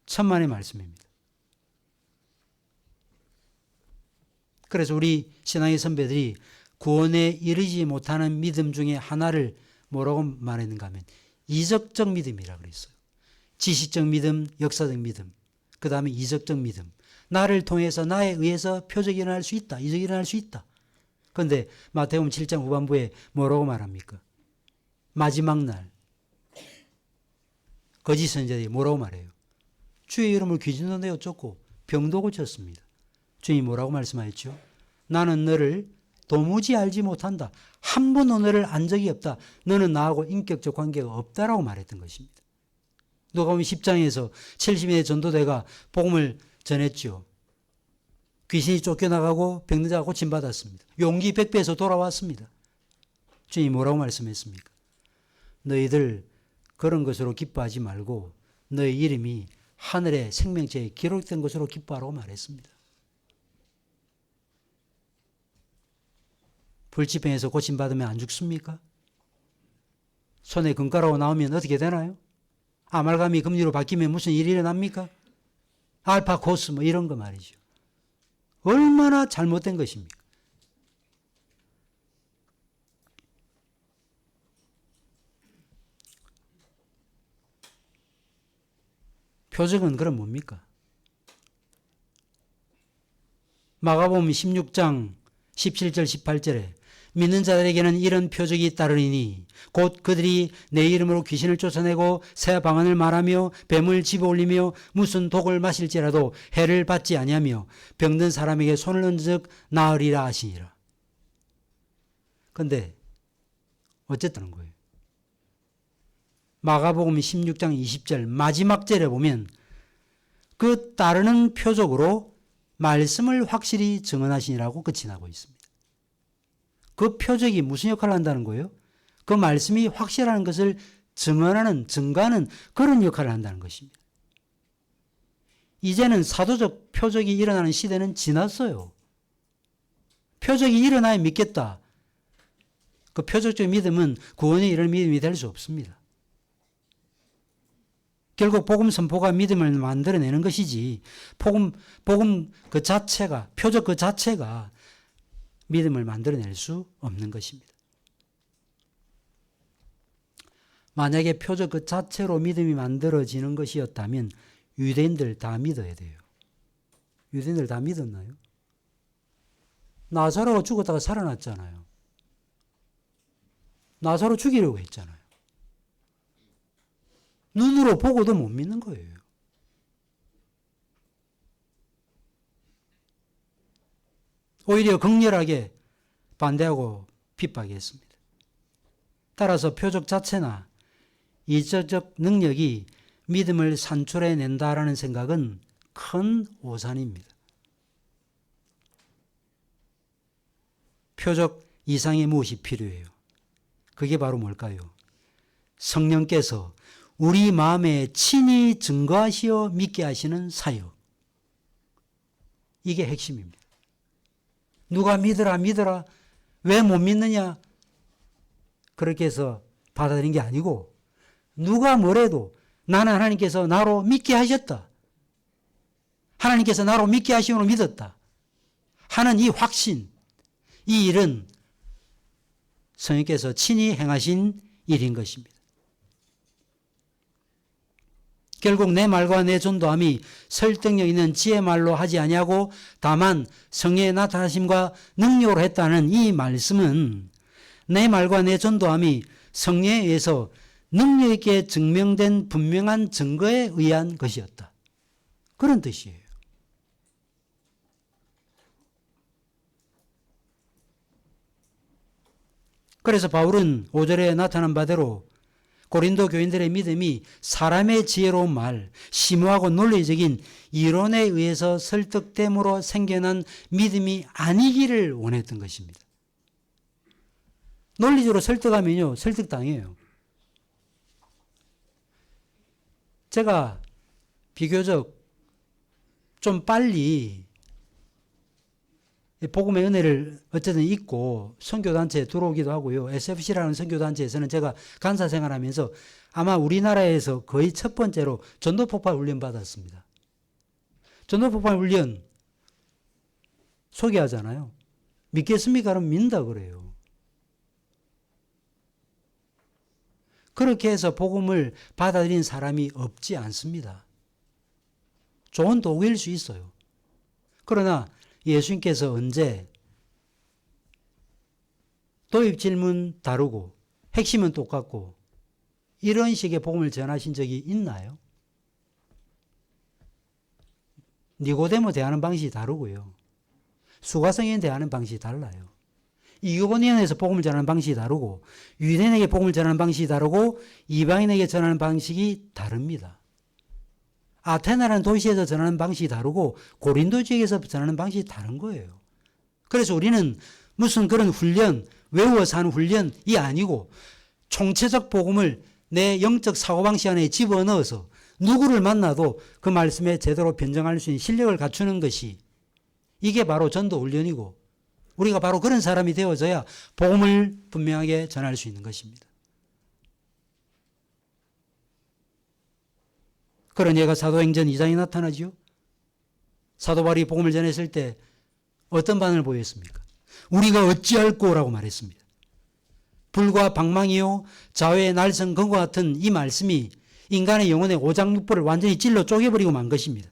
천만의 말씀입니다. 그래서 우리 신앙의 선배들이 구원에 이르지 못하는 믿음 중에 하나를 뭐라고 말했는가 하면 이적적 믿음이라고 그랬어요. 지식적 믿음, 역사적 믿음, 그 다음에 이적적 믿음. 나를 통해서, 나에 의해서 표적이 일어날 수 있다, 이적이 일어날 수 있다. 그런데 마태복음 7장 후반부에 뭐라고 말합니까? 마지막 날 거짓 선지자들이 뭐라고 말해요? 주의 이름을 귀신도 내어 쫓고 병도 고쳤습니다. 주님이 뭐라고 말씀하셨죠? 나는 너를 도무지 알지 못한다. 한 번도 너를 안 적이 없다. 너는 나하고 인격적 관계가 없다라고 말했던 것입니다. 누가복음 10장에서 70인의 전도대가 복음을 전했죠. 귀신이 쫓겨나가고 병든 자가 고침받았습니다. 용기 100배에서 돌아왔습니다. 주님이 뭐라고 말씀했습니까? 너희들 그런 것으로 기뻐하지 말고 너희 이름이 하늘의 생명체에 기록된 것으로 기뻐하라고 말했습니다. 불치병에서 고침받으면 안 죽습니까? 손에 금가루가 나오면 어떻게 되나요? 아말감이 금리로 바뀌면 무슨 일이 일어납니까? 알파 코스 뭐 이런 거 말이죠. 얼마나 잘못된 것입니까? 표적은 그럼 뭡니까? 마가복음 16장 17절 18절에 믿는 자들에게는 이런 표적이 따르리니 곧 그들이 내 이름으로 귀신을 쫓아내고 새 방언을 말하며 뱀을 집어올리며 무슨 독을 마실지라도 해를 받지 아니하며 병든 사람에게 손을 얹은 즉 나으리라 하시니라. 그런데 어쨌다는 거예요. 마가복음 16장 20절 마지막 절에 보면 그 따르는 표적으로 말씀을 확실히 증언하시니라고 끝이 나고 있습니다. 그 표적이 무슨 역할을 한다는 거예요? 그 말씀이 확실한 것을 증언하는, 증가하는 그런 역할을 한다는 것입니다. 이제는 사도적 표적이 일어나는 시대는 지났어요. 표적이 일어나야 믿겠다. 그 표적적 믿음은 구원에 이를 믿음이 될 수 없습니다. 결국 복음 선포가 믿음을 만들어내는 것이지 복음 그 자체가, 표적 그 자체가 믿음을 만들어낼 수 없는 것입니다. 만약에 표적 그 자체로 믿음이 만들어지는 것이었다면 유대인들 다 믿어야 돼요. 유대인들 다 믿었나요? 나사로가 죽었다가 살아났잖아요. 나사로 죽이려고 했잖아요. 눈으로 보고도 못 믿는 거예요. 오히려 극렬하게 반대하고 핍박했습니다. 따라서 표적 자체나 이적적 능력이 믿음을 산출해낸다라는 생각은 큰 오산입니다. 표적 이상의 무엇이 필요해요? 그게 바로 뭘까요? 성령께서 우리 마음에 친히 증거하시어 믿게 하시는 사역. 이게 핵심입니다. 누가 믿으라 믿으라 왜 못 믿느냐 그렇게 해서 받아들인 게 아니고 누가 뭐래도 나는 하나님께서 나로 믿게 하셨다. 하나님께서 나로 믿게 하시므로 믿었다. 하는 이 확신, 이 일은 성령께서 친히 행하신 일인 것입니다. 결국 내 말과 내 전도함이 설득력 있는 지혜 말로 하지 아니하고 다만 성령의 나타나심과 능력으로 했다는 이 말씀은 내 말과 내 전도함이 성령에 의해서 능력 있게 증명된 분명한 증거에 의한 것이었다. 그런 뜻이에요. 그래서 바울은 5절에 나타난 바대로 고린도 교인들의 믿음이 사람의 지혜로운 말, 심오하고 논리적인 이론에 의해서 설득됨으로 생겨난 믿음이 아니기를 원했던 것입니다. 논리적으로 설득하면요, 설득당해요. 제가 비교적 좀 빨리 복음의 은혜를 어쨌든 잊고 선교단체에 들어오기도 하고요. SFC라는 선교단체에서는 제가 간사 생활하면서 아마 우리나라에서 거의 첫 번째로 전도폭발 훈련 받았습니다. 전도폭발 훈련 소개하잖아요. 믿겠습니까? 그럼 믿는다 그래요. 그렇게 해서 복음을 받아들인 사람이 없지 않습니다. 좋은 도구일 수 있어요. 그러나 예수님께서 언제 도입 질문 다르고 핵심은 똑같고 이런 식의 복음을 전하신 적이 있나요? 니고데모 대하는 방식이 다르고요. 수가성인 대하는 방식이 달라요. 이교본인에서 복음을 전하는 방식이 다르고 유대인에게 복음을 전하는 방식이 다르고 이방인에게 전하는 방식이 다릅니다. 아테나라는 도시에서 전하는 방식이 다르고 고린도 지역에서 전하는 방식이 다른 거예요. 그래서 우리는 무슨 그런 훈련, 외워서 하는 훈련이 아니고 총체적 복음을 내 영적 사고방식 안에 집어넣어서 누구를 만나도 그 말씀에 제대로 변증할 수 있는 실력을 갖추는 것이 이게 바로 전도 훈련이고 우리가 바로 그런 사람이 되어져야 복음을 분명하게 전할 수 있는 것입니다. 그런 예가 사도행전 2장에 나타나죠. 사도 바울이 복음을 전했을 때 어떤 반응을 보였습니까? 우리가 어찌할꼬라고 말했습니다. 불과 방망이요 자외의 날선 검과 같은 이 말씀이 인간의 영혼의 오장육부를 완전히 찔러 쪼개버리고 만 것입니다.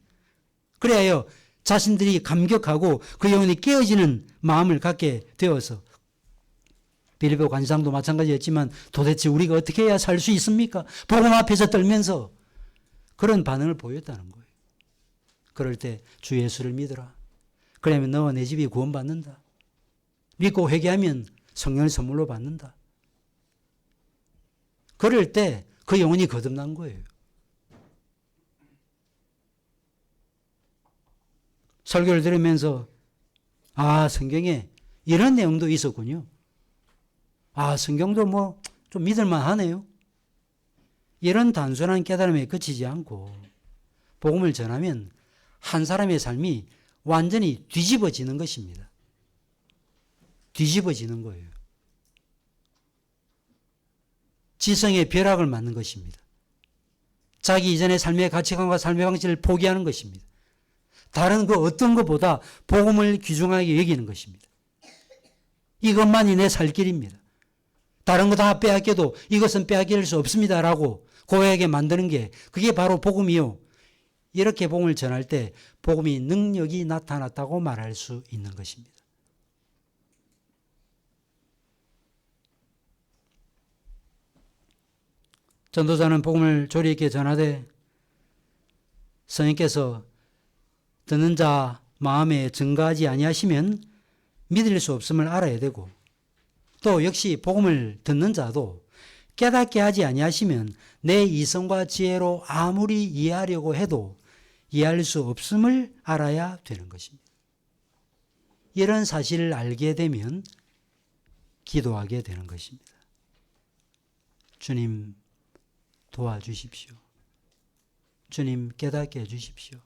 그래야 자신들이 감격하고 그 영혼이 깨어지는 마음을 갖게 되어서 빌립보 관상도 마찬가지였지만 도대체 우리가 어떻게 해야 살 수 있습니까? 복음 앞에서 떨면서 그런 반응을 보였다는 거예요. 그럴 때 주 예수를 믿어라. 그러면 너와 내 집이 구원받는다. 믿고 회개하면 성령을 선물로 받는다. 그럴 때 그 영혼이 거듭난 거예요. 설교를 들으면서 성경에 이런 내용도 있었군요. 성경도 뭐 좀 믿을만 하네요. 이런 단순한 깨달음에 그치지 않고 복음을 전하면 한 사람의 삶이 완전히 뒤집어지는 것입니다. 뒤집어지는 거예요. 지성의 벼락을 맞는 것입니다. 자기 이전의 삶의 가치관과 삶의 방식을 포기하는 것입니다. 다른 그 어떤 것보다 복음을 귀중하게 여기는 것입니다. 이것만이 내 살 길입니다. 다른 거 다 빼앗겨도 이것은 빼앗길 수 없습니다라고 고백하게 만드는 게 그게 바로 복음이요. 이렇게 복음을 전할 때 복음이 능력이 나타났다고 말할 수 있는 것입니다. 전도자는 복음을 조리 있게 전하되 성령께서 듣는 자 마음에 증가하지 아니하시면 믿을 수 없음을 알아야 되고 또 역시 복음을 듣는 자도 깨닫게 하지 아니하시면 내 이성과 지혜로 아무리 이해하려고 해도 이해할 수 없음을 알아야 되는 것입니다. 이런 사실을 알게 되면 기도하게 되는 것입니다. 주님 도와주십시오. 주님 깨닫게 해주십시오.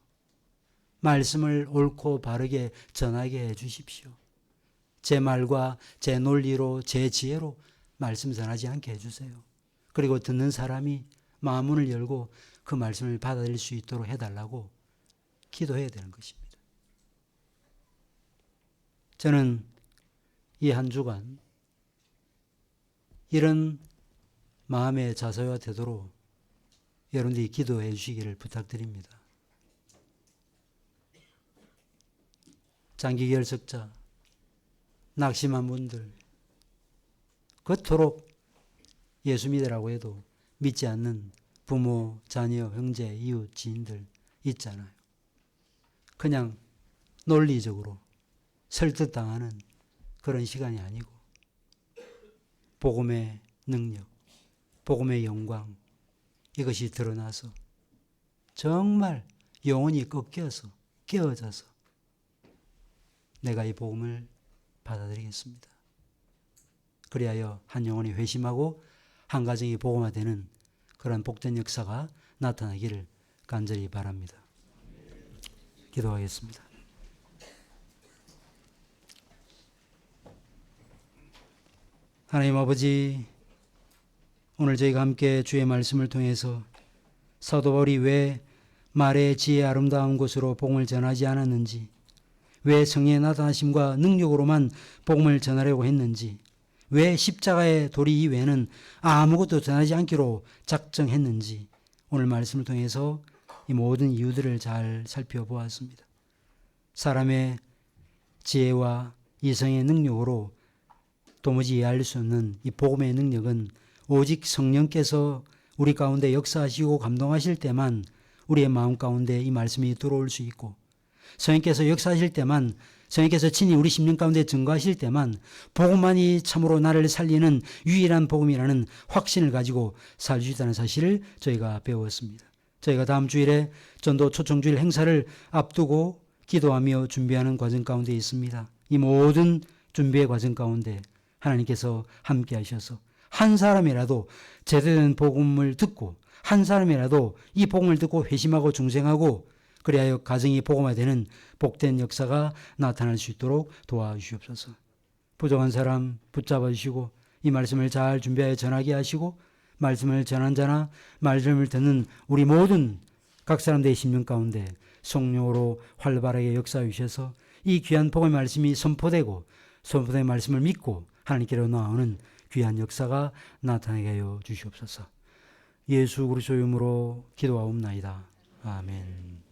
말씀을 옳고 바르게 전하게 해주십시오. 제 말과 제 논리로 제 지혜로 말씀 전하지 않게 해주세요. 그리고 듣는 사람이 마음문을 열고 그 말씀을 받아들일 수 있도록 해달라고 기도해야 되는 것입니다. 저는 이 한 주간 이런 마음의 자세와 태도로 여러분들이 기도해 주시기를 부탁드립니다. 장기 결석자, 낙심한 분들, 그토록 예수 믿으라고 해도 믿지 않는 부모, 자녀, 형제, 이웃, 지인들 있잖아요. 그냥 논리적으로 설득당하는 그런 시간이 아니고 복음의 능력, 복음의 영광 이것이 드러나서 정말 영혼이 꺾여서 깨어져서 내가 이 복음을 받아들이겠습니다. 그리하여 한 영혼이 회심하고 한 가정이 복음화되는 그런 복된 역사가 나타나기를 간절히 바랍니다. 기도하겠습니다. 하나님 아버지, 오늘 저희가 함께 주의 말씀을 통해서 사도 바울이 왜 말의 지혜의 아름다운 곳으로 복음을 전하지 않았는지, 왜 성령의 나타나심과 능력으로만 복음을 전하려고 했는지, 왜 십자가의 도리 이외에는 아무것도 전하지 않기로 작정했는지 오늘 말씀을 통해서 이 모든 이유들을 잘 살펴보았습니다. 사람의 지혜와 이성의 능력으로 도무지 이해할 수 없는 이 복음의 능력은 오직 성령께서 우리 가운데 역사하시고 감동하실 때만 우리의 마음 가운데 이 말씀이 들어올 수 있고, 성령께서 역사하실 때만, 성령께서 친히 우리 심령 가운데 증거하실 때만 복음만이 참으로 나를 살리는 유일한 복음이라는 확신을 가지고 살 수 있다는 사실을 저희가 배웠습니다. 저희가 다음 주일에 전도 초청주일 행사를 앞두고 기도하며 준비하는 과정 가운데 있습니다. 이 모든 준비의 과정 가운데 하나님께서 함께 하셔서 한 사람이라도 제대로 된 복음을 듣고, 한 사람이라도 이 복음을 듣고 회심하고 중생하고, 그리하여 가정이 복음화되는 복된 역사가 나타날 수 있도록 도와주시옵소서. 부족한 사람 붙잡아 주시고 이 말씀을 잘 준비하여 전하게 하시고, 말씀을 전한 자나 말씀을 듣는 우리 모든 각 사람들의 심령 가운데 성령으로 활발하게 역사해 주셔서 이 귀한 복음의 말씀이 선포되고, 선포된 말씀을 믿고 하나님께로 나오는 귀한 역사가 나타나게 하여 주시옵소서. 예수 그리스도의 이름으로 기도하옵나이다. 아멘.